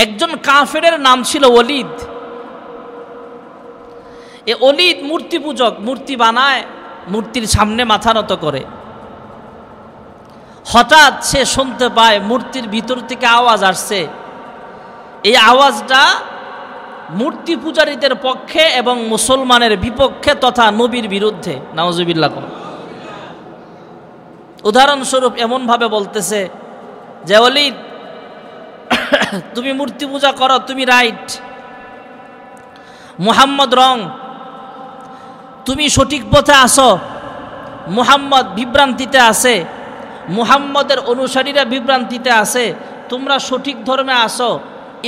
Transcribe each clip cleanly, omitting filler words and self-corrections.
একজন কাফেরের নাম ছিল ওলীদ। এ ওলীদ মূর্তি পূজক, মূর্তি বানায়, মূর্তির সামনে মাথা নত করে। হঠাৎ সে শুনতে পায় মূর্তির ভিতর থেকে আওয়াজ আসছে। এই আওয়াজটা মূর্তি পূজারীদের পক্ষে এবং মুসলমানের বিপক্ষে তথা নবীর বিরুদ্ধে। নাউজুবিল্লাহ। উদাহরণস্বরূপ এমনভাবে বলতেছে যে ওলীদ, তুমি মূর্তি পূজা করো, তুমি রাইট, মুহাম্মদ রং, তুমি সঠিক পথে আসো, মুহাম্মদ বিভ্রান্তিতে আছে, মুহাম্মদের অনুসারীরা বিভ্রান্তিতে আছে, তোমরা সঠিক ধর্মে আসো।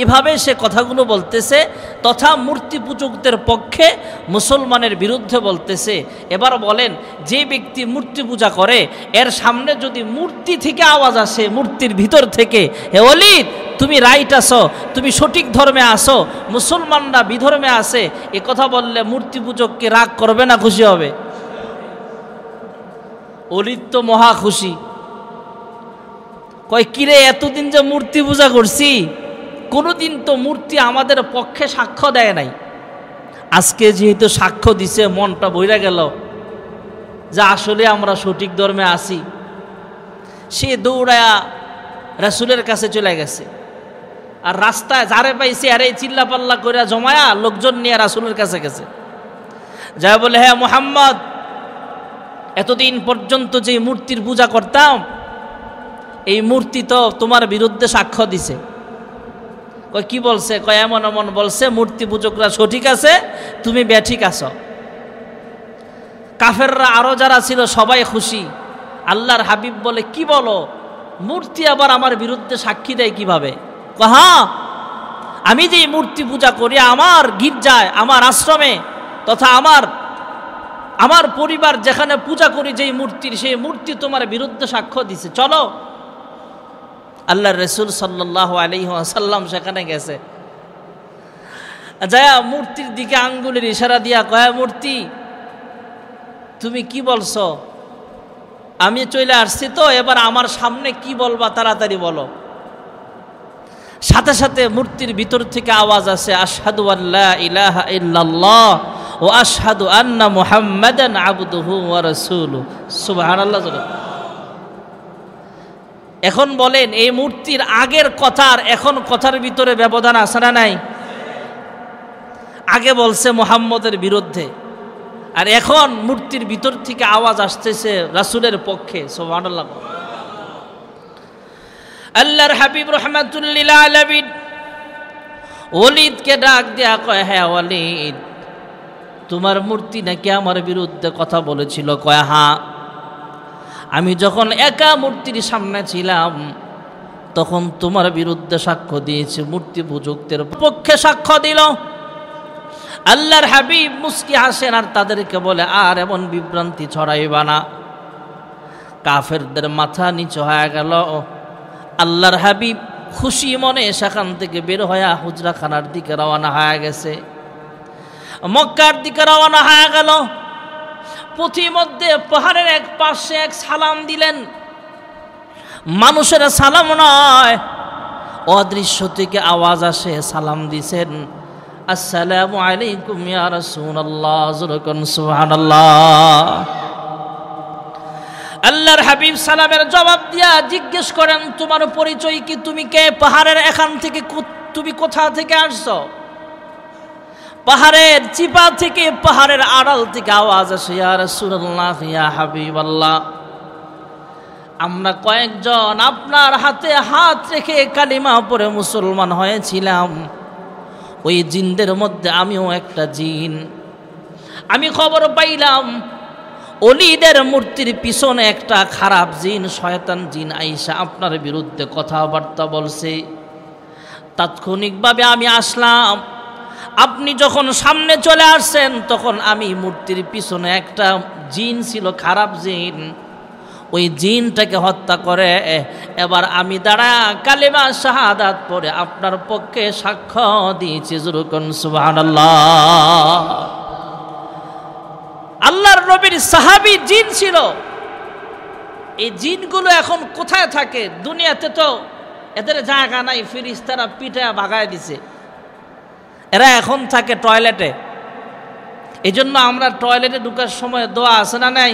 এভাবে সে কথাগুলো বলতেছে, তথা মূর্তি পূজকদের পক্ষে মুসলমানের বিরুদ্ধে বলতেছে। এবার বলেন, যে ব্যক্তি মূর্তি পূজা করে এর সামনে যদি মূর্তি থেকে আওয়াজ আসে, মূর্তির ভিতর থেকে, হে ওলীদ তুমি রাইট আসো, তুমি সঠিক ধর্মে আসো, মুসলমানরা বিধর্মে আসে, এ কথা বললে মূর্তি পূজককে রাগ করবে না খুশি হবে? ওলীদ তো মহা খুশি। কয়, কিরে এতদিন যে মূর্তি পূজা করছি, কোনোদিন তো মূর্তি আমাদের পক্ষে সাক্ষ্য দেয় নাই, আজকে যেহেতু সাক্ষ্য দিছে মনটা বইরা গেল যে আসলে আমরা সঠিক ধর্মে আছি। সে দৌড়ায়া রাসূলের কাছে চলে গেছে, আর রাস্তায় যারে পাইছে আরে চিল্লা পাল্লা করে জমায়া লোকজন নিয়ে রাসূলের কাছে গেছে। যা বলে, হ্যাঁ মুহাম্মদ, এতদিন পর্যন্ত যে মূর্তির পূজা করতাম, এই মূর্তি তো তোমার বিরুদ্ধে সাক্ষ্য দিছে। কয়, কি বলছে? কয়, এমন এমন বলছে, মূর্তি পূজকরা সঠিক আছে, তুমি বেঠিক আছো। কাফেররা আরো যারা ছিল সবাই খুশি। আল্লাহর হাবিব বলে, কি বলো, মূর্তি আবার আমার বিরুদ্ধে সাক্ষী দেয় কিভাবে? হ্যাঁ, আমি যে মূর্তি পূজা করি আমার গির্জায়, আমার আশ্রমে, তথা আমার পরিবার যেখানে পূজা করি যেই মূর্তির, সেই মূর্তি তোমার বিরুদ্ধে সাক্ষ্য দিছে, চলো। আল্লাহর রাসূল সাল্লাল্লাহু আলাইহি ওয়াসাল্লাম সেখানে গেছে, যায়া মূর্তির দিকে আঙ্গুলের ইশারা দিয়া কয়, মূর্তি তুমি কি বলছো? আমি চলে আসছি তো, এবার আমার সামনে কি বলবা তাড়াতাড়ি বলো। সাথে সাথে মূর্তির ভিতর থেকে আওয়াজ আসে, আশহাদু আল্লা ইলাহা ইল্লাল্লাহ ওয়া আশহাদু আন্না মুহাম্মাদান আবদুহু ওয়া রাসূলুহু। সুবহানাল্লাহ। এখন বলেন, এই মূর্তির আগের কথার এখন কথার ভিতরে ব্যবধান আছে না নাই? আগে বলছে মুহাম্মদের বিরুদ্ধে, আর এখন মূর্তির ভিতর থেকে আওয়াজ আসতেছে রাসূলের পক্ষে। সুবহানাল্লাহ। আল্লাহর হাবিব রাহমাতুল লিল আলামিন ওলীদকে ডাক দেয়া কয়, হ্যাঁ ওলীদ, তোমার মূর্তি নাকি আমার বিরুদ্ধে কথা বলেছিল? কয়, হ্যাঁ, আমি যখন একা মূর্তির সামনে ছিলাম তখন তোমার বিরুদ্ধে সাক্ষ্য দিয়েছে, মূর্তি পূজকদের পক্ষে সাক্ষ্য দিল। আল্লাহর হাবিব মুস্কি হাসেন আর তাদেরকে বলে, আর এমন বিভ্রান্তি ছড়াইবা না। কাফেরদের মাথা নিচু হয়ে গেল। আল্লাহর হাবিব খুশি মনে সেখান থেকে বের হয়ে হুজরাখানার দিকে রওনা হয়ে গেছে, মক্কার দিকে রওনা হয়ে গেল। পথিমধ্যে পাহাড়ের এক পাশে এক সালাম দিলেন। মানুষের সালাম নয়, অদৃশ্য থেকে আওয়াজ আসে, সালাম দিছেন, আসসালামু আলাইকুম ইয়া রাসূলুল্লাহ। সুবহানাল্লাহ। আল্লাহর হাবিব সালামের জবাব দিয়া জিজ্ঞেস করেন, তোমার পরিচয় কি? তুমি কে? পাহাড়ের এখান থেকে তুমি কোথা থেকে আসছো? পাহাড়ের চিপা থেকে, পাহাড়ের আড়াল থেকে আওয়াজ আসে, ইয়া রাসূলুল্লাহ, ইয়া হাবিবাল্লাহ, আমরা কয়েকজন আপনার হাতে হাত রেখে কালিমা পড়ে মুসলমান হয়েছিলাম। ওই জিনদের মধ্যে আমিও একটা জিন। আমি খবর পাইলাম ওলীদের মূর্তির পিছনে একটা খারাপ জিন, শয়তান জিন আইসা আপনার বিরুদ্ধে কথাবার্তা বলছে। তাৎক্ষণিকভাবে আমি আসলাম। আপনি যখন সামনে চলে আসছেন তখন আমি মূর্তির পিছনে একটা জিন ছিল, খারাপ জিন, ওই জিনটাকে হত্যা করে এবার আমি দাঁড়া কালেমা শাহাদাত পড়ে আপনার পক্ষে সাক্ষ্য দিয়েছি। যুরকুন সুবহানাল্লাহ। আল্লাহর নবীর সাহাবী জিন ছিল। এই জিনগুলো এখন কোথায় থাকে? দুনিয়াতে তো এদের জায়গা নাই, ফেরেশতারা পিঠা ভাগায় দিছে। এরা এখন থাকে টয়লেটে। এই জন্য আমরা টয়লেটে ঢুকার সময় দোয়া আছে না নাই?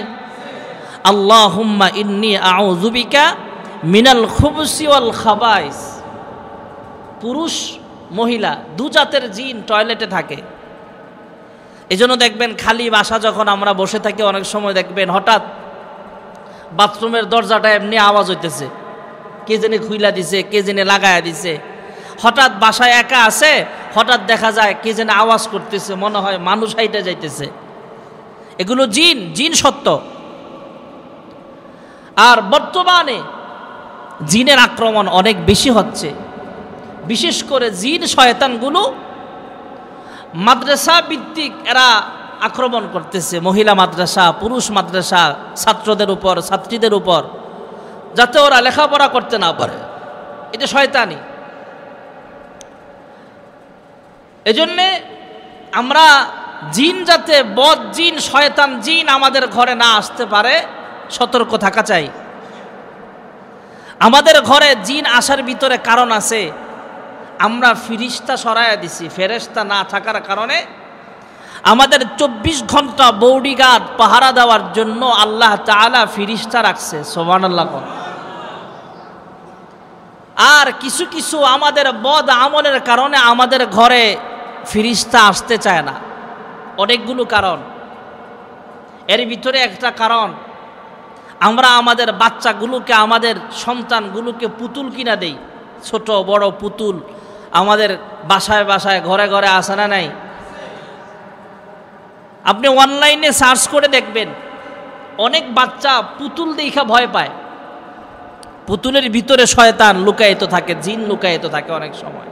আল্লাহুম্মা ইন্নী আউযু বিকা মিনাল খুবুসি ওয়াল খাবাইস। পুরুষ মহিলা দু জাতের জিন টয়লেটে থাকে। এই জন্য দেখবেন খালি বাসা যখন আমরা বসে থাকি, অনেক সময় দেখবেন হঠাৎ বাথরুমের দরজাটা এমনি আওয়াজ হইতেছে, কে জানি খুইলা দিছে, কে জানি লাগায়া দিছে। হঠাৎ বাসায় একা আছে, হঠাৎ দেখা যায় কে যেন আওয়াজ করতেছে, মনে হয় মানুষ হাইটে যাইতেছে। এগুলো জিন, জিন সত্য। আর বর্তমানে জিনের আক্রমণ অনেক বেশি হচ্ছে। বিশেষ করে জিন শয়তানগুলো মাদ্রাসা ভিত্তিক এরা আক্রমণ করতেছে, মহিলা মাদ্রাসা, পুরুষ মাদ্রাসা, ছাত্রদের উপর, ছাত্রীদের উপর, যাতে ওরা লেখাপড়া করতে না পারে। এটা শয়তানি। এজন্যে আমরা জিন, যাতে বদ জিন, শয়তান জিন আমাদের ঘরে না আসতে পারে, সতর্ক থাকা চাই। আমাদের ঘরে জিন আসার ভিতরে কারণ আছে। আমরা ফিরিস্তা সরাইয়া দিছি। ফেরেশতা না থাকার কারণে আমাদের 24 ঘন্টা বডিগার্ড পাহারা দেওয়ার জন্য আল্লাহ তাআলা ফিরিস্তা রাখছে। সুবহানাল্লাহ। আর কিছু কিছু আমাদের বদ আমলের কারণে আমাদের ঘরে ফিরিস্তা আসতে চায় না। অনেকগুলো কারণ। এর ভিতরে একটা কারণ, আমরা আমাদের বাচ্চাগুলোকে, আমাদের সন্তানগুলোকে পুতুল কিনা দেই, ছোট বড় পুতুল। আমাদের বাসায় বাসায় ঘরে ঘরে আসে না নাই? আপনি অনলাইনে সার্চ করে দেখবেন, অনেক বাচ্চা পুতুল দেখা ভয় পায়। পুতুলের ভিতরে শয়তান লুকায়িত থাকে, জিন লুকায়িত থাকে। অনেক সময়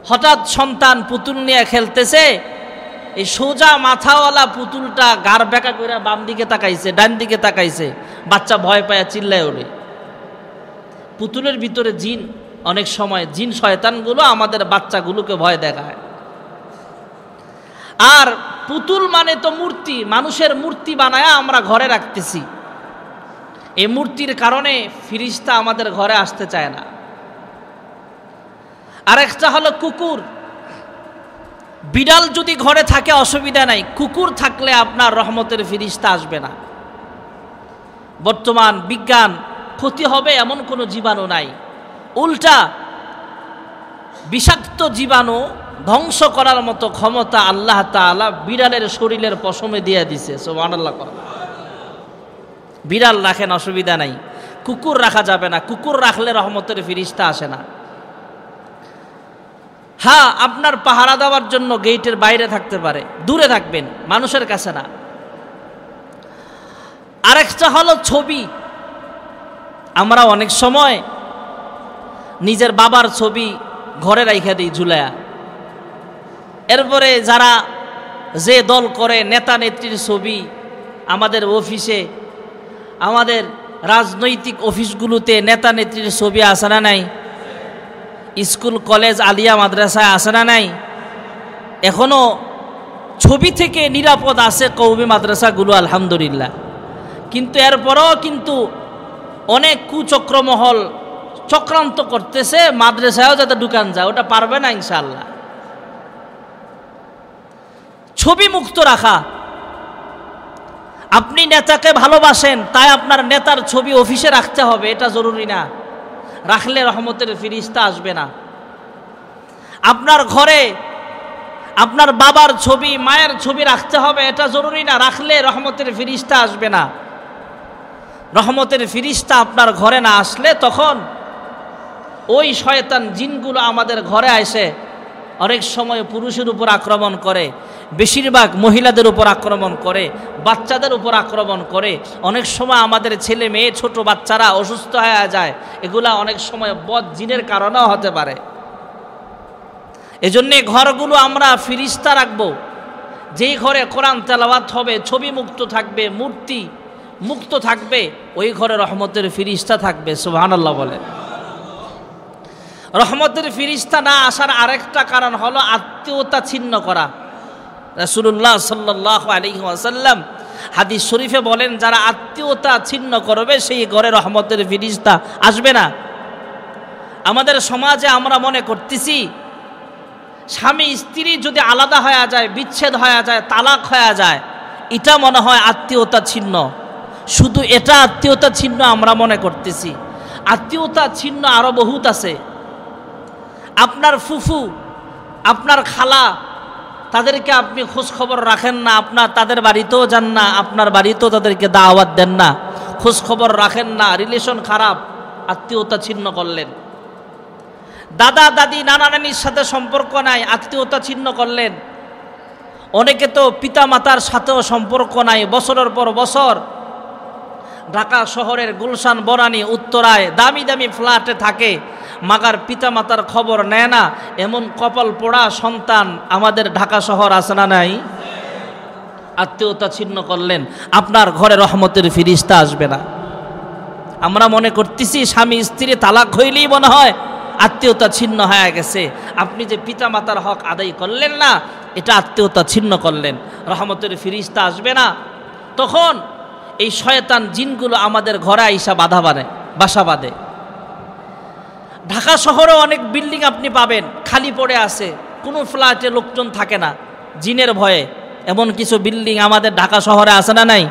হঠাৎ সন্তান পুতুল নিয়ে খেলতেছে, এই সোজা মাথাওয়ালা পুতুলটা গার বেঁকা করে বাম দিকে তাকাইছে, ডান দিকে তাকাইছে, বাচ্চা ভয় পায়, চিল্লায় ওঠে। পুতুলের ভিতরে জিন, অনেক সময় জিন শয়তানগুলো আমাদের বাচ্চাগুলোকে ভয় দেখায়। আর পুতুল মানে তো মূর্তি, মানুষের মূর্তি বানায় আমরা ঘরে রাখতেছি। এই মূর্তির কারণে ফিরিস্তা আমাদের ঘরে আসতে চায় না। আরেকটা হলো কুকুর। বিড়াল যদি ঘরে থাকে অসুবিধা নাই, কুকুর থাকলে আপনার রহমতের ফিরিস্তা আসবে না। বর্তমান বিজ্ঞান ক্ষতি হবে এমন কোনো জীবাণু নাই, উল্টা বিষাক্ত জীবাণু ধ্বংস করার মতো ক্ষমতা আল্লাহ তাআলা বিড়ালের শরীরের পশমে দিয়ে দিছে। সুবহানাল্লাহ। বিড়াল রাখেন, অসুবিধা নাই। কুকুর রাখা যাবে না, কুকুর রাখলে রহমতের ফিরিস্তা আসে না। হ্যাঁ, আপনার পাহারা দেওয়ার জন্য গেটের বাইরে থাকতে পারে, দূরে থাকবেন, মানুষের কাছে না। আরেকটা হলো ছবি। আমরা অনেক সময় নিজের বাবার ছবি ঘরে রাইখা দিই ঝুলায়া। এরপরে যারা যে দল করে, নেতা নেত্রীর ছবি আমাদের অফিসে, আমাদের রাজনৈতিক অফিসগুলোতে নেতা নেত্রীর ছবি আসে না নাই? স্কুল কলেজ আলিয়া মাদ্রাসায় আসে না নাই? এখনো ছবি থেকে নিরাপদ আছে কওমি মাদ্রাসাগুলো, আলহামদুলিল্লাহ। কিন্তু এরপরও কিন্তু অনেক কুচক্রমহল চক্রান্ত করতেছে মাদ্রাসায়ও যাতে ঢুকান যায়, ওটা পারবে না ইনশাআল্লাহ। ছবি মুক্ত রাখা। আপনি নেতাকে ভালোবাসেন, তাই আপনার নেতার ছবি অফিসে রাখতে হবে, এটা জরুরি না। রাখলে রহমতের ফিরিস্তা আসবে না। আপনার ঘরে আপনার বাবার ছবি, মায়ের ছবি রাখতে হবে, এটা জরুরি না। রাখলে রহমতের ফিরিস্তা আসবে না। রহমতের ফিরিস্তা আপনার ঘরে না আসলে তখন ওই শয়তান জিনগুলো আমাদের ঘরে আসে। অনেক সময় পুরুষের উপর আক্রমণ করে, বেশিরভাগ মহিলাদের উপর আক্রমণ করে, বাচ্চাদের উপর আক্রমণ করে। অনেক সময় আমাদের ছেলে মেয়ে, ছোট বাচ্চারা অসুস্থ হয়ে যায়। এগুলা অনেক সময় বদ জিনের কারণেও হতে পারে। এজন্যে ঘরগুলো আমরা ফিরিস্তা রাখবো। যেই ঘরে কোরআন তেলাওয়াত হবে, ছবি মুক্ত থাকবে, মূর্তি মুক্ত থাকবে, ওই ঘরে রহমতের ফিরিস্তা থাকবে। সুবহানাল্লাহ বলে। রহমতের ফিরিস্তা না আসার আরেকটা কারণ হলো আত্মীয়তা ছিন্ন করা। রাসূলুল্লাহ সাল্লাল্লাহু আলাইহি ওয়াসাল্লাম হাদিস শরীফে বলেন, যারা আত্মীয়তা ছিন্ন করবে সেই ঘরে রহমতের ফিরিস্তা আসবে না। আমাদের সমাজে আমরা মনে করতেছি স্বামী স্ত্রী যদি আলাদা হয়ে যায়, বিচ্ছেদ হয়ে যায়, তালাক হয়ে যায়, এটা মনে হয় আত্মীয়তা ছিন্ন। শুধু এটা আত্মীয়তা ছিন্ন আমরা মনে করতেছি। আত্মীয়তা ছিন্ন আরো বহুত আছে। আপনার ফুফু, আপনার খালা, তাদেরকে আপনি খোঁজ খবর রাখেন না, তাদের বাড়িতেও যান না, আপনার বাড়িতেও তাদেরকে দাওয়াত দেন না, খোঁজ খবর রাখেন না, রিলেশন খারাপ, আত্মীয়তা ছিন্ন করলেন। দাদা দাদি নানা নানির সাথে সম্পর্ক নাই, আত্মীয়তা ছিন্ন করলেন। অনেকে তো পিতা মাতার সাথেও সম্পর্ক নাই, বছরের পর বছর ঢাকা শহরের গুলশান, বনানী, উত্তরায় দামি দামি ফ্ল্যাটে থাকে, মাগার পিতা মাতার খবর নেয় না। এমন কপাল পোড়া সন্তান আমাদের ঢাকা শহর আছে না নাই? আত্মীয়তা ছিন্ন করলেন, আপনার ঘরে রহমতের ফিরিস্তা আসবে না। আমরা মনে করতেছি স্বামী স্ত্রী তালাক হইলেই মনে হয় আত্মীয়তা ছিন্ন হয়ে গেছে। আপনি যে পিতা মাতার হক আদায় করলেন না, এটা আত্মীয়তা ছিন্ন করলেন, রহমতের ফিরিস্তা আসবে না। তখন এই শয়তান জিনগুলো আমাদের ঘরে আইসা বাসা বাঁধে। ঢাকা শহরে অনেক বিল্ডিং আপনি পাবেন খালি পড়ে আছে, কোনো ফ্ল্যাটে লোকজন থাকে না জিনের ভয়ে। এমন কিছু বিল্ডিং আমাদের ঢাকা শহরে আছে না নাই?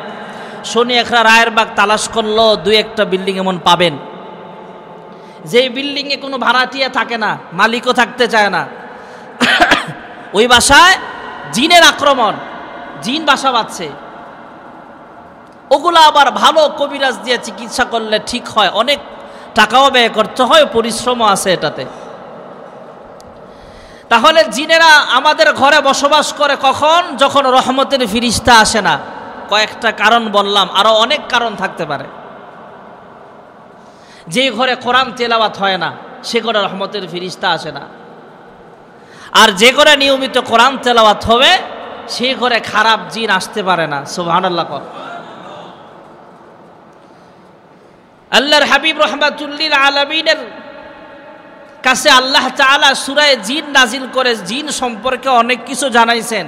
শনি একরা রায়েরবাগ তালাশ করলো 2-1টা বিল্ডিং এমন পাবেন, যে বিল্ডিংয়ে কোনো ভাড়াটিয়া থাকে না, মালিকও থাকতে চায় না। ওই বাসায় জিনের আক্রমণ, জিন বাসা বাঁধছে। ওগুলো আবার ভালো কবিরাজ দিয়ে চিকিৎসা করলে ঠিক হয়, অনেক টাকাও ব্যয় করতে হয়, পরিশ্রমও আছে এটাতে। তাহলে জিনেরা আমাদের ঘরে বসবাস করে কখন? যখন রহমতের ফিরিস্তা আসে না। কয়েকটা কারণ বললাম, আরো অনেক কারণ থাকতে পারে। যে ঘরে কোরআন তেলাওয়াত হয় না, সে ঘরে রহমতের ফিরিস্তা আসে না। আর যে ঘরে নিয়মিত কোরআন তেলাওয়াত হবে, সে ঘরে খারাপ জিন আসতে পারে না। সুবহানাল্লাহ। আল্লাহর হাবিব রাহমাতুল্লিল আলামিনের কাছে আল্লাহ তাআলা সূরা জিন নাজিল করে জিন সম্পর্কে অনেক কিছু জানাইছেন।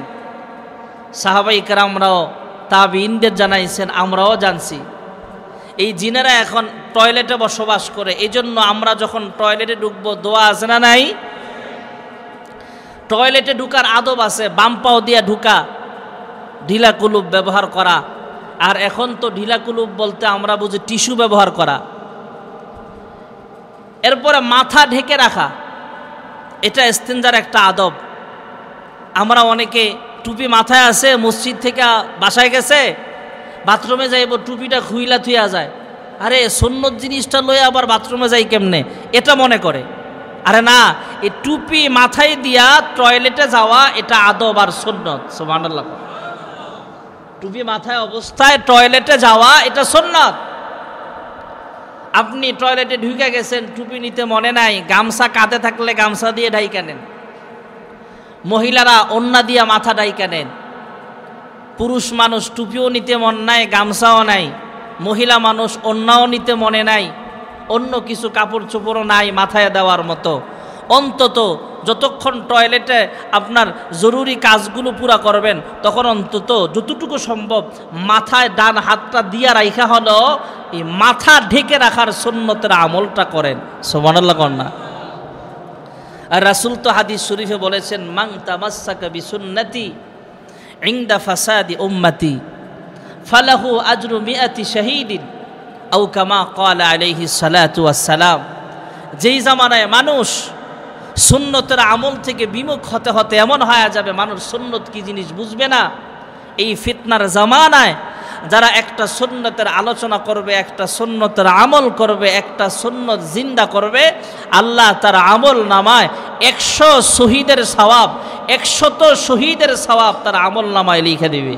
সাহাবাই কেরামরাও তাবিঈনদের জানাইছেন, আমরাও জানছি। এই জিনেরা এখন টয়লেটে বসবাস করে, এই জন্য আমরা যখন টয়লেটে ঢুকবো দোয়া আছে না নাই? টয়লেটে ঢুকার আদব আছে, বাম পাও দিয়া ঢুকা, ঢিলা কুলুপ ব্যবহার করা। আর এখন তো ঢিলা কুলুপ বলতে আমরা বুঝি টিস্যু ব্যবহার করা। এরপরে মাথা ঢেকে রাখা, এটা ইস্তিনজার একটা আদব। আমরা অনেকে টুপি মাথায় আছে, মসজিদ থেকে বাসায় গেছে, বাথরুমে যাইব, টুপিটা খুইলা থুইয়া যায়। আরে সুন্নত জিনিসটা লয়ে আবার বাথরুমে যাই কেমনে, এটা মনে করে। আরে না, এই টুপি মাথায় দিয়া টয়লেটে যাওয়া এটা আদব আর সুন্নত। সুবহানাল্লাহ। টুপি মাথায় অবস্থায় টয়লেটে যাওয়া এটা সুন্নত। আপনি টয়লেটে ঢুকে গেছেন, টুপি নিতে মনে নাই, গামছা কাঁধে থাকলে গামছা দিয়ে ঢাইকা নেন। মহিলারা ওন্না দিয়া মাথা ঢাইকা নেন। পুরুষ মানুষ টুপিও নিতে মন নাই, গামছাও নাই। মহিলা মানুষ ওন্নাও নিতে মনে নাই, অন্য কিছু কাপড় চোপড়ও নাই মাথায় দেওয়ার মতো। অন্তত যতক্ষণ টয়লেটে আপনার জরুরি কাজগুলো পুরা করবেন, তখন অন্তত যতটুকু সম্ভব মাথায় ডান হাতটা দিয়া রাইখা হলো এই মাথা ঢেকে রাখার সুন্নতের আমলটা করেন। সুবহানাল্লাহ কন্যা। আর রাসূল তো হাদিস শরীফে বলেছেন, মান তামাসসাকা বিসুন্নতি ইনদা ফাসাদি উম্মতি ফালাহু আজরু মিআতি শাহীদিন আও কামা ক্বালা আলাইহিস সালাতু ওয়াস সালাম। যেই জামানায় মানুষ সুন্নতের আমল থেকে বিমুখ হতে হতে এমন হয়ে যাবে মানুষ সুন্নত কি জিনিস বুঝবে না, এই ফিতনার জামানায় যারা একটা সুন্নতের আলোচনা করবে, একটা সুন্নতের আমল করবে, একটা সুন্নত জিন্দা করবে, আল্লাহ তার আমল নামায় 100 শহীদের সওয়াব, 100 শহীদের সওয়াব তার আমল নামায় লিখে দিবে।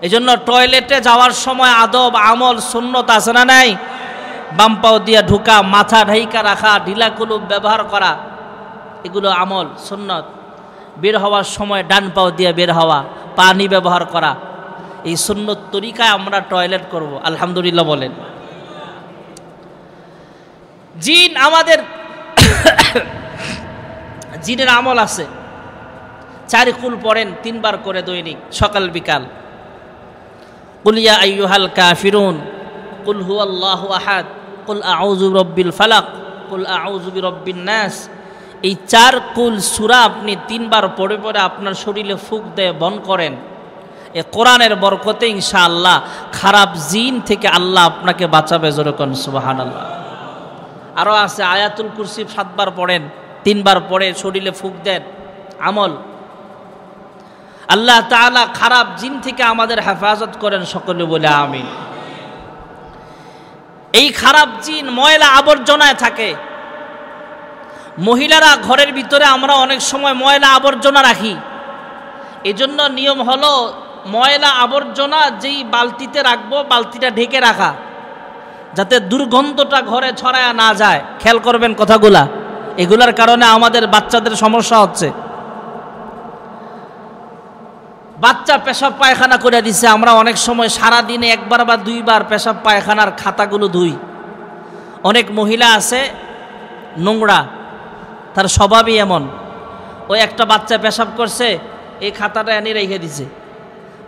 এই জন্য টয়লেটে যাওয়ার সময় আদব, আমল, সুন্নত আছে না নাই? বাম পাও দিয়া ঢুকা, মাথা ঢাইকা রাখা, ঢিলা কুলুপ ব্যবহার করা, এগুলো আমল সুন্নত। বের হওয়ার সময় ডান পাও দিয়ে বের হওয়া, পানি ব্যবহার করা, এই সুন্নত তরিকায় আমরা টয়লেট করব। আলহামদুলিল্লাহ বলেন। জিন আমাদের জিনের আমল আছে। 4 কুল পড়েন 3 বার করে দৈনিক, সকাল বিকাল। কুল ইয়া আইয়ুহাল কাফিরুন, কুল হুয়াল্লাহু আহাদ, কুল আউযু বিরাব্বিল ফালাক, কুল আউযু বিরাব্বিন নাস, এই 4 কুল সূরা আপনি 3 বার পড়ে পড়ে আপনার শরীরে ফুঁক দিয়ে বন করেন, এ কোরআনের বরকতে ইনশাআল্লাহ খারাপ জিন থেকে আল্লাহ আপনাকে বাঁচাবে। জোরে কোন সুবহানাল্লাহ। আরও আছে আয়াতুল কুরসি 7 বার পড়েন, 3 বার পড়ে শরীরে ফুঁক দেন, আমল। আল্লাহ তাআলা খারাপ জিন থেকে আমাদের হেফাজত করেন, সকলে বলে আমিন। এই খারাপ জিন ময়লা আবর্জনায় থাকে। মহিলারা ঘরের ভিতরে আমরা অনেক সময় ময়লা আবর্জনা রাখি, এজন্য নিয়ম হলো ময়লা আবর্জনা যেই বালতিতে রাখবো বালতিটা ঢেকে রাখা, যাতে দুর্গন্ধটা ঘরে ছড়ায় না যায়। খেয়াল করবেন কথাগুলা, এগুলার কারণে আমাদের বাচ্চাদের সমস্যা হচ্ছে। বাচ্চা পেশাব পায়খানা করে দিছে, আমরা অনেক সময় সারা দিনে 1 বার বা 2 বার পেশাব পায়খানার খাতাগুলো ধুই। অনেক মহিলা আছে নোংরা, তার স্বভাবই এমন। ওই একটা বাচ্চা পেশাব করছে, এই খাতাটা এনে রেখে দিছে,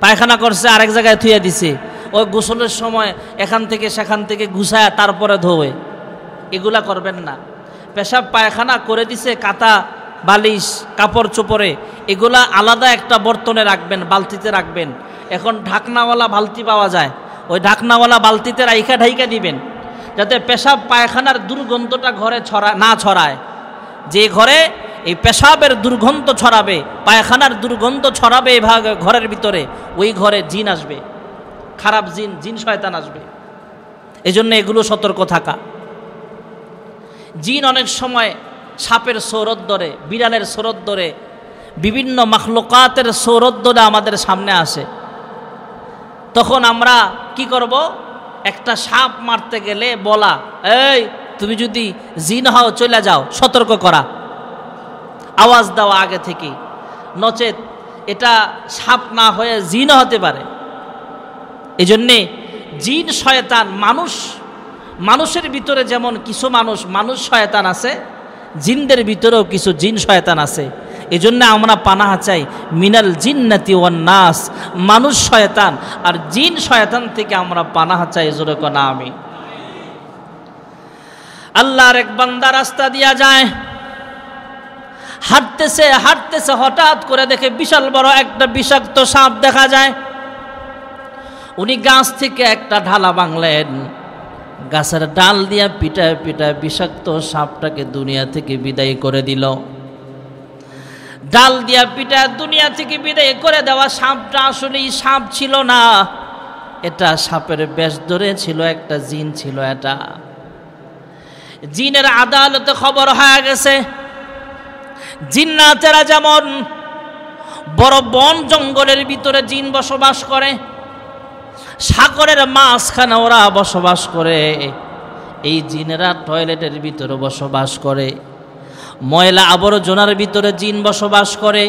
পায়খানা করছে আরেক জায়গায় থুয়ে দিছে, ওই গোসলের সময় এখান থেকে সেখান থেকে গুছায় তারপরে ধোয়ে। এগুলা করবেন না। পেশাব পায়খানা করে দিছে, কাতা বালিশ কাপড় চোপড়ে, এগুলা আলাদা একটা বর্তনে রাখবেন, বালতিতে রাখবেন। এখন ঢাকনাওয়ালা বালতি পাওয়া যায়, ওই ঢাকনাওয়ালা বালতিতে রাইখা ঢাইকা দিবেন, যাতে পেশাব পায়খানার দুর্গন্ধটা ঘরে না ছড়ায়। যে ঘরে এই পেশাবের দুর্গন্ধ ছড়াবে, পায়খানার দুর্গন্ধ ছড়াবে এই ঘরের ভিতরে, ওই ঘরে জিন আসবে, খারাপ জিন শয়তান আসবে। এজন্য এগুলো সতর্ক থাকা। জিন অনেক সময় সাপের সৌরত ধরে, বিড়ালের সৌরত ধরে, বিভিন্ন মাখলুকাতের সৌরত ধরে আমাদের সামনে আসে। তখন আমরা কি করব? একটা সাপ মারতে গেলে বলা, এই তুমি যদি জিন হও চলে যাও, সতর্ক করা, আওয়াজ দেওয়া আগে থেকে, নচেত এটা সাপ না হয়ে জিন হতে পারে। এজন্যে জিন শয়তান মানুষের ভিতরে যেমন কিছু মানুষ শয়তান আছে, জিনদের ভিতরেও কিছু জিন শয়তান আছে। এজন্য আমরা পানাহা চাই মিনাল জিন্নাতি ওয়ান নাস, মানুষ শয়তান আর জিন শয়তান থেকে আমরা পানাহা চাই। জোরে কোন আমিন। আল্লাহর এক বান্দা রাস্তা দিয়া যায়, হাঁটতেছে হঠাৎ করে দেখে বিশাল বড় একটা বিষাক্ত সাপ দেখা যায়। উনি গাছ থেকে একটা ঢালা ভাঙলেন, গাছের ডাল দিয়া পিটায় পিটায় বিষাক্ত সাপটাকে দুনিয়া থেকে বিদায় করে দিল। ডাল দিয়া পিটায় দুনিয়া থেকে বিদায় করে দেওয়া সাপটা আসলেই সাপ ছিল না, এটা সাপের বেশ ধরে ছিল, একটা জিন ছিল। এটা জিনের আদালতে খবর হয়ে গেছে। জিন্নাতেরা যেমন বড় বন জঙ্গলের ভিতরে জিন বসবাস করে, সাগরের মাঝখানে ওরা বসবাস করে, এই জিনেরা টয়লেটের ভিতরে বসবাস করে, ময়লা আবর্জনার ভিতরে জিন বসবাস করে,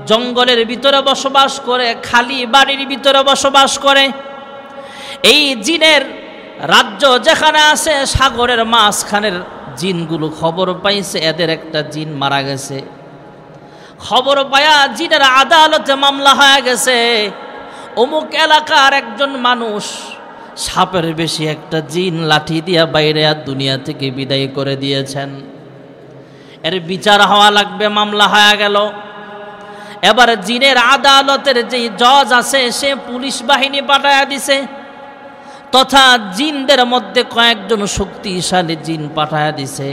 জঙ্গলের ভিতরে বসবাস করে, খালি বাড়ির ভিতরে বসবাস করে। এই জিনের রাজ্য যেখানে আছে সাগরের মাঝখানের জিনগুলো খবর পাইছে এদের একটা জিন মারা গেছে। খবর পায়া জিনের আদালতে মামলা হয়ে গেছে, অমুক এলাকার একজন মানুষ সাপের বেশি একটা জিন লাঠি দিয়া বাইরে আর দুনিয়া থেকে বিদায় করে দিয়েছেন, এর বিচার হওয়া লাগবে। মামলা হয়ে গেল। এবার জিনের আদালতের যে জজ আছে সে পুলিশ বাহিনী পাঠায়া দিছে, তথা জিনদের মধ্যে কয়েকজন শক্তিশালী জিন পাঠায়া দিছে।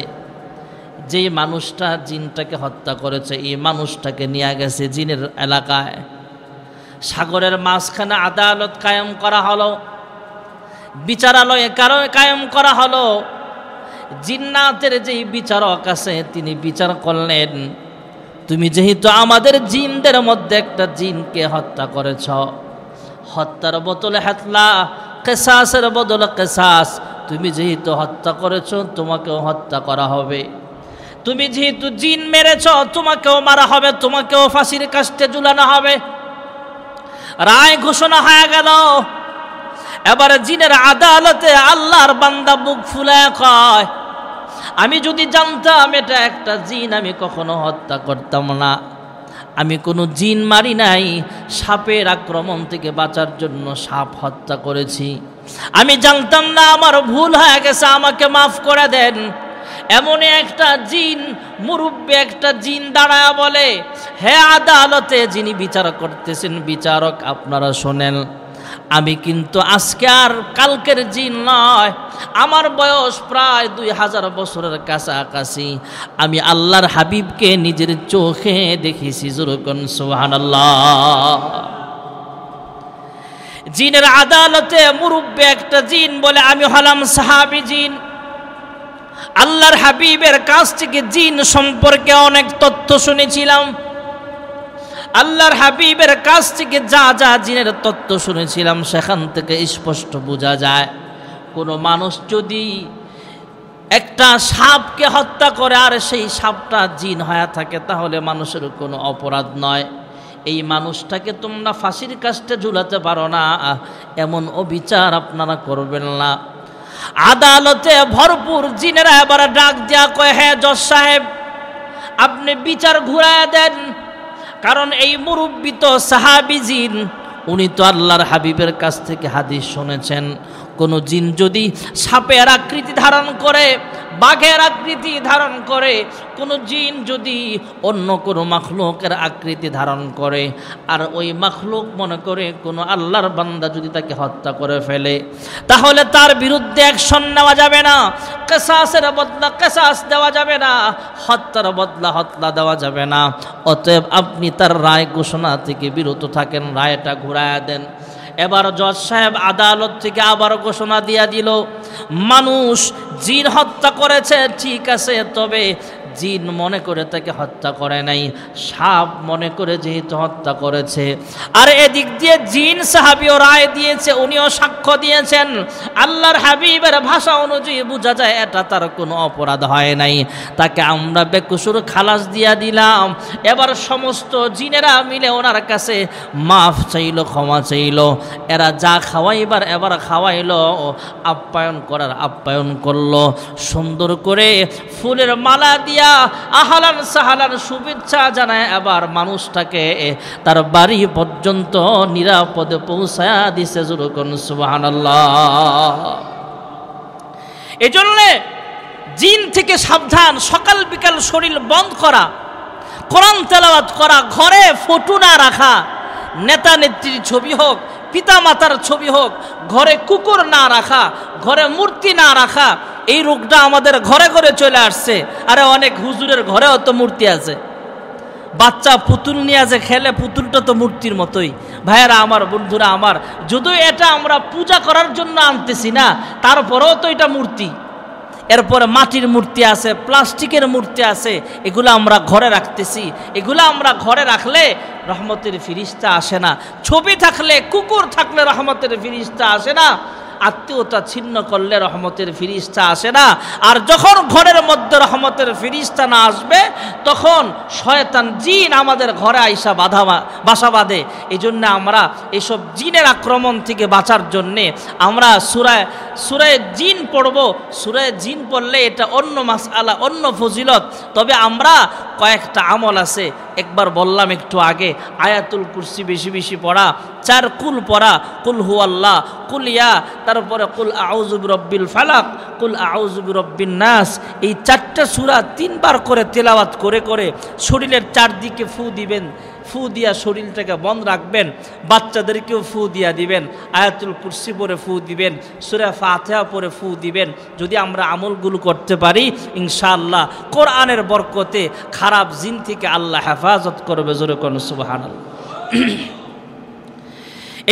যে মানুষটা জিনটাকে হত্যা করেছে এই মানুষটাকে নিয়ে গেছে জিনের এলাকায়। সাগরের মাঝখানে আদালত কায়েম করা হলো, বিচারালয়ে কায়েম করা হলো। জিন্নাতের যেই বিচারক আছে তিনি বিচার করলেন, তুমি যেহেতু আমাদের জিনদের মধ্যে একটা জিনকে হত্যা করেছ, হত্যার বদলে হাতলা, কেসাসের বদলে কেসাস, তুমি যেহেতু হত্যা করেছ তোমাকেও হত্যা করা হবে। তুমি যেহেতু জিন মেরেছ তোমাকেও মারা হবে, তোমাকেও ফাঁসির কাস্টে ঝুলানো হবে। রায় ঘোষণা হয়ে গেল। এবারে জিনের আদালতে আল্লাহর বান্দা বুক ফুলায় কয়, আমি যদি জানতাম এটা একটা জিন আমি কখনো হত্যা করতাম না। আমি কোনো জিন মারি নাই, সাপের আক্রমণ থেকে বাঁচার জন্য সাপ হত্যা করেছি। আমি জানতাম না, আমার ভুল হয়ে গেছে, আমাকে মাফ করে দেন। এমনই একটা জিন, মুরব্বী একটা জিন দাঁড়ায় বলে, হে আদালতে যিনি বিচার করতেছেন বিচারক, আপনারা শোনেন, আমি কিন্তু আজকে আর কালকের জিন নয়, আমার বয়স প্রায় 2000 বছরের কাছাকাছি। আমি আল্লাহর হাবিবকে নিজের চোখে দেখেছি। যেরকম সুবহানাল্লাহ। জিনের আদালতে মুরব্বী একটা জিন বলে, আমি হলাম সাহাবী জিন, আল্লাহর হাবিবের কাছ থেকে জিন সম্পর্কে অনেক তথ্য শুনেছিলাম। আল্লাহর হাবিবের কাছ থেকে যা যা জিনের তথ্য শুনেছিলাম সেখান থেকে স্পষ্ট বোঝা যায়, কোনো মানুষ যদি একটা সাপকে হত্যা করে আর সেই সাপটা জিন হয়ে থাকে তাহলে মানুষের কোনো অপরাধ নয়। এই মানুষটাকে তোমরা ফাঁসির কাস্টে ঝুলাতে পারো না, এমন অবিচার আপনারা করবেন না। আদালতে ভরপুর জিনেরা এবার ডাক দেয়া কয়, হ্যাঁ জজ সাহেব, আপনি বিচার ঘুরায় দেন, কারণ এই মুরব্বী তো সাহাবী জিন, উনি তো আল্লাহর হাবিবের কাছ থেকে হাদিস শুনেছেন। কোনো জিন যদি সাপের আকৃতি ধারণ করে, বাঘের আকৃতি ধারণ করে, কোনো জিন যদি অন্য কোনো মাখলুকের আকৃতি ধারণ করে, আর ওই মাখলুক মনে করে কোনো আল্লাহর বান্দা যদি তাকে হত্যা করে ফেলে, তাহলে তার বিরুদ্ধে অ্যাকশন নেওয়া যাবে না, কিসাসের বদলা কিসাস দেওয়া যাবে না, হত্যার বদলা হত্যা দেওয়া যাবে না। অতএব আপনি তার রায় ঘোষণা থেকে বিরত থাকেন, রায়টা ঘুরায়া দেন। এবার জজ সাহেব আদালত থেকে আবার ঘোষণা দিয়া দিল, মানুষ জিন হত্যা করেছে ঠিক আছে, তবে জিন মনে করে তাকে হত্যা করে নাই, সাপ মনে করে যেহেতু হত্যা করেছে। আর এদিক দিয়ে জিন সাহাবীও রায় দিয়েছে, উনিও সাক্ষ্য দিয়েছেন। আল্লাহর হাবিবের ভাষা অনুযায়ী বোঝা যায় এটা তার কোনো অপরাধ হয় নাই, তাকে আমরা বেকসুর খালাস দিয়া দিলাম। এবার সমস্ত জিনেরা মিলে ওনার কাছে মাফ চাইল, ক্ষমা চাইল। এরা যা খাওয়াইবার এবার খাওয়াইলো, আপ্যায়ন করার আপ্যায়ন করলো, সুন্দর করে ফুলের মালা দিয়া আহলান সাহালান শুভেচ্ছা জানায় এবার মানুষটাকে তার বাড়ি পর্যন্ত নিরাপদে পৌঁছায়া দিছে। যেরকম সুবহানাল্লাহ। এজন্য জিন থেকে সাবধান, সকাল বিকাল শরীর বন্ধ করা, কোরআন তেলাওয়াত করা, ঘরে ফটো না রাখা, নেতা নেত্রীর ছবি হোক, পিতা মাতার ছবি হোক, ঘরে কুকুর না রাখা, ঘরে মূর্তি না রাখা। এই রোগটা আমাদের ঘরে ঘরে চলে আসছে। আরে অনেক হুজুরের ঘরেও তো মূর্তি আছে, বাচ্চা পুতুল নিয়ে যে খেলে, পুতুলটা তো মূর্তির মতোই। ভাইয়েরা আমার, বন্ধুরা আমার, যদিও এটা আমরা পূজা করার জন্য আনতেছি না, তারপরেও তো এটা মূর্তি। এরপরে মাটির মূর্তি আছে, প্লাস্টিকের মূর্তি আছে, এগুলো আমরা ঘরে রাখতেছি। এগুলো আমরা ঘরে রাখলে রহমতের ফিরিস্তা আসে না। ছবি থাকলে, কুকুর থাকলে রহমতের ফিরিস্তা আসে না। আত্মীয়তা ছিন্ন করলে রহমতের ফিরিস্তা আসে না। আর যখন ঘরের মধ্যে রহমতের ফিরিস্তা না আসবে, তখন শয়তান জিন আমাদের ঘরে আইসা বাসা বাঁধে। এই জন্য আমরা এসব জিনের আক্রমণ থেকে বাঁচার জন্যে আমরা সূরায়ে জিন পড়ব। সূরায়ে জিন পড়লে এটা অন্য মাসআলা, অন্য ফজিলত। তবে আমরা কয়েকটা আমল আছে, একবার বললাম একটু আগে, আয়াতুল কুরসি বেশি বেশি পড়া, 4 কুল পড়া, কুল হু আল্লাহ, কুল ইয়া, তারপরে কুল আউযু বিরব্বিল ফালাক, কুল আউযু বিরব্বিন নাস। এই 4টা সূরা 3 বার করে তেলাওয়াত করে করে শরীরের চারদিকে ফু দিবেন। ফু দিয়া শরীরটাকে বন্ধ রাখবেন। বাচ্চাদেরকেও ফু দিয়া দিবেন। আয়াতুল কুরসি পরে ফু দিবেন, সূরা ফাতিহা পরে ফু দিবেন। যদি আমরা আমলগুলো করতে পারি, ইনশাআল্লাহ কোরআনের বরকতে খারাপ জিন থেকে আল্লাহ হেফাজত করবে। জোরে কোন সুবহানাল্লাহ।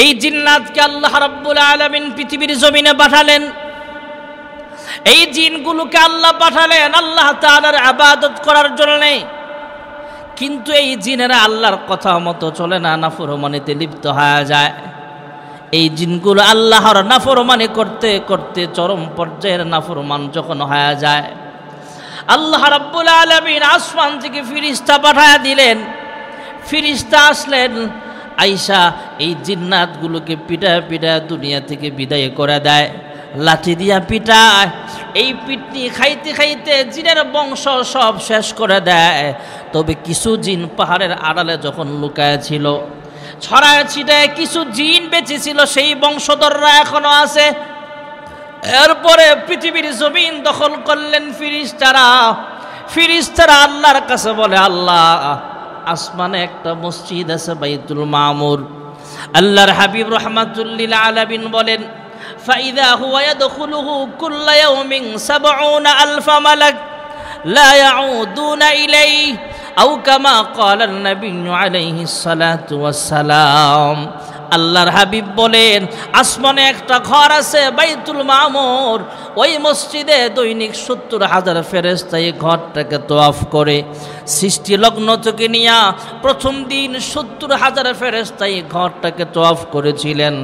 এই জিন্নাতকে আল্লাহ রাব্বুল আলামিন পৃথিবীর জমিনে পাঠালেন। এই জিনগুলোকে আল্লাহ পাঠালেন আল্লাহ তাআলার ইবাদত করার জন্য। কিন্তু এই জিনেরা আল্লাহর কথা মতো চলে না, নাফরমানিতে লিপ্ত হয়ে যায়। এই জিনগুলো আল্লাহর নাফরমানি করতে করতে চরম পর্যায়ের নাফরমান যখন হয়ে যায়, আল্লাহ রাব্বুল আলামিন আসমান থেকে ফেরেশতা পাঠায়া দিলেন। ফেরেশতা আসলেন, আইসা এই জিন্নাতগুলোকে পিটা পিটা দুনিয়া থেকে বিদায় করে দেয়, লাঠি দিয়া পিটায়। এই পিটনি খাইতে খাইতে জিনের বংশ সব শেষ করে দেয়। তবে কিছু জিন পাহাড়ের আড়ালে যখন লুকায় ছিল, ছড়ায় ছিটায় কিছু জিন বেঁচে ছিল, সেই বংশধররা এখনো আছে। এরপরে পৃথিবীর জমিন দখল করলেন ফেরেশতারা। ফেরেশতারা আল্লাহর কাছে বলে, আল্লাহ আসমানে একটা মসজিদ আছে বাইতুল মামুর। আল্লাহর হাবিব রাহমাতুল লিল আলামিন বলেন, ফাইদা হুয়া ইয়াদখুলুহু কুল্লা ইয়াউমিন ৭০,০০০ মালাক লা ইয়াউদুনা ইলাইহি আও কামা ক্বালা আন-নাবিয়্যু আলাইহিস সালাতু ওয়াস সালাম। আল্লাহর হাবিব বলেন, আসমানে একটা ঘর আছে বাইতুল মামুর, ওই মসজিদে দৈনিক ৭০,০০০ ফেরেশতা এই ঘরটাকে তওয়াফ করে। সৃষ্টি লগ্ন থেকে নিয়া প্রথম দিন ৭০,০০০ ফেরেশতা এই ঘরটাকে তওয়াফ করেছিলেন।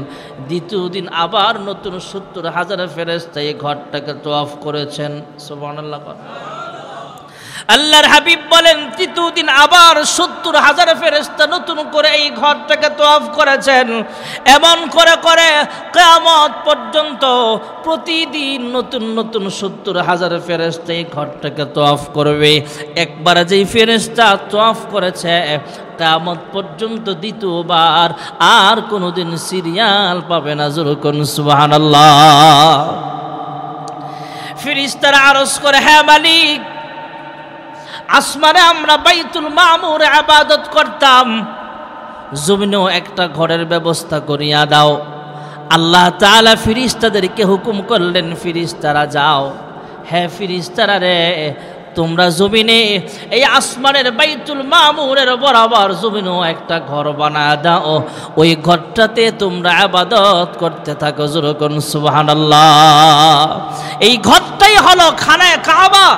দ্বিতীয় দিন আবার নতুন ৭০,০০০ ফেরেশতা এই ঘরটাকে তওয়াফ করেছেন। সুবহানাল্লাহ। আল্লাহর হাবিব বলেন, তৃতীয় দিন আবার ৭০,০০০ ফেরেশতা নতুন করে এই ঘরটাকে তওয়াফ করেছেন। এমন করে করে কিয়ামত পর্যন্ত প্রতিদিন নতুন নতুন ৭০,০০০ ফেরেশতা এই ঘরটাকে তওয়াফ করবে। একবার যেই ফেরেশতা তওয়াফ করেছে, কিয়ামত পর্যন্ত দ্বিতীয়বার আর কোনোদিন সিরিয়াল পাবে না। জোরে কোন সুবহানাল্লাহ। ফেরেশতারা আরজ করে, হ্যাঁ মালিক, আসমানে আমরা বাইতুল মামুর ইবাদত করতাম, জমিনেও একটা ঘরের ব্যবস্থা করিয়া দাও। আল্লাহ তাআলা ফেরেশতাদেরকে হুকুম করলেন, ফেরেশতারা যাও। হ্যাঁ ফেরেশতারা রে, তোমরা জমিনে এই আসমানের বাইতুল মামুরের বরাবর জমিনেও একটা ঘর বানায় দাও, ওই ঘরটাতে তোমরা ইবাদত করতে থাকো। জোরে কোন সুবহানাল্লাহ। এই ঘরটাই হলো খানায়ে কাবা,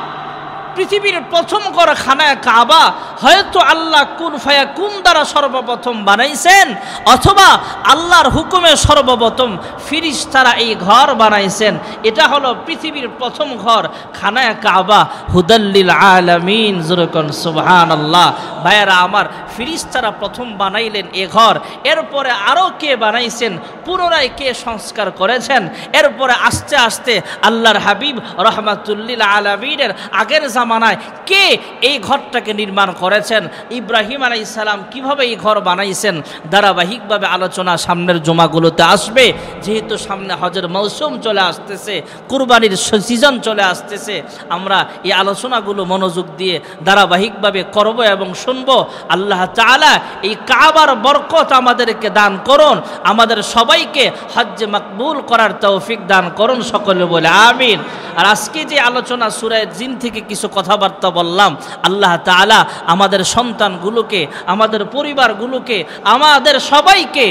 পৃথিবীর প্রথম ঘর খানায়ে কাবা। হয়তো আল্লাহ কুন ফায়াকুন দ্বারা সর্বপ্রথম বানাইছেন, অথবা আল্লাহর হুকুমে সর্বপ্রথম ফেরেশতারা এই ঘর বানাইছেন। এটা হলো পৃথিবীর প্রথম ঘর খানায়ে কাবা, হুদাল্লিল আলামিন। জোরে কোন সুবহানাল্লাহ। ভাইয়েরা আমার, ফেরেশতারা প্রথম বানাইলেন এ ঘর, এরপরে আরও কে বানাইছেন, পুনরায় কে সংস্কার করেছেন। এরপরে আস্তে আস্তে আল্লাহর হাবিব রাহমাতুল লিল আলামিনের আগের জামানায় কে এই ঘরটাকে নির্মাণ করেছেন, ইব্রাহিম আলাইহিস সালাম কিভাবে এই ঘর বানাইছেন, ধারাবাহিকভাবে আলোচনা সামনের জুমাগুলোতে আসবে। যেহেতু সামনে হজের মৌসুম চলে আসতেছে, কুরবানির সিজন চলে আসতেছে, আমরা এই আলোচনাগুলো মনোযোগ দিয়ে ধারাবাহিকভাবে করব এবং শুনব। আল্লাহ তাআলা এই কাবার বরকত আমাদেরকে দান করুন, আমাদের সবাইকে হজ্জে মাকবুল করার তৌফিক দান করুন। সকলে বলে আমিন। আর আজকে যে আলোচনা সূরা জিন থেকে কিছু কথাবার্তা বললাম, আল্লাহ তাআলা আমাদের সন্তানগুলোকে, আমাদের পরিবারগুলোকে, আমাদের সবাইকে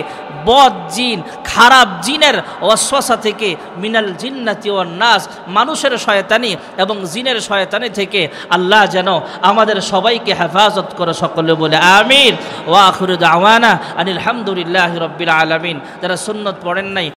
বদ জিন, খারাপ জিনের ওয়াসওয়াসা থেকে, মিনাল জিন্নাতি ওয়ান নাস, মানুষের শয়তানি এবং জিনের শয়তানি থেকে আল্লাহ যেন আমাদের সবাইকে হেফাজত করে। সকলে বলে আমিন। ওয়া আখিরু দাওয়ানা আনিল হামদুলিল্লাহি রাব্বিল আলামিন। যারা সুন্নত পড়েন নাই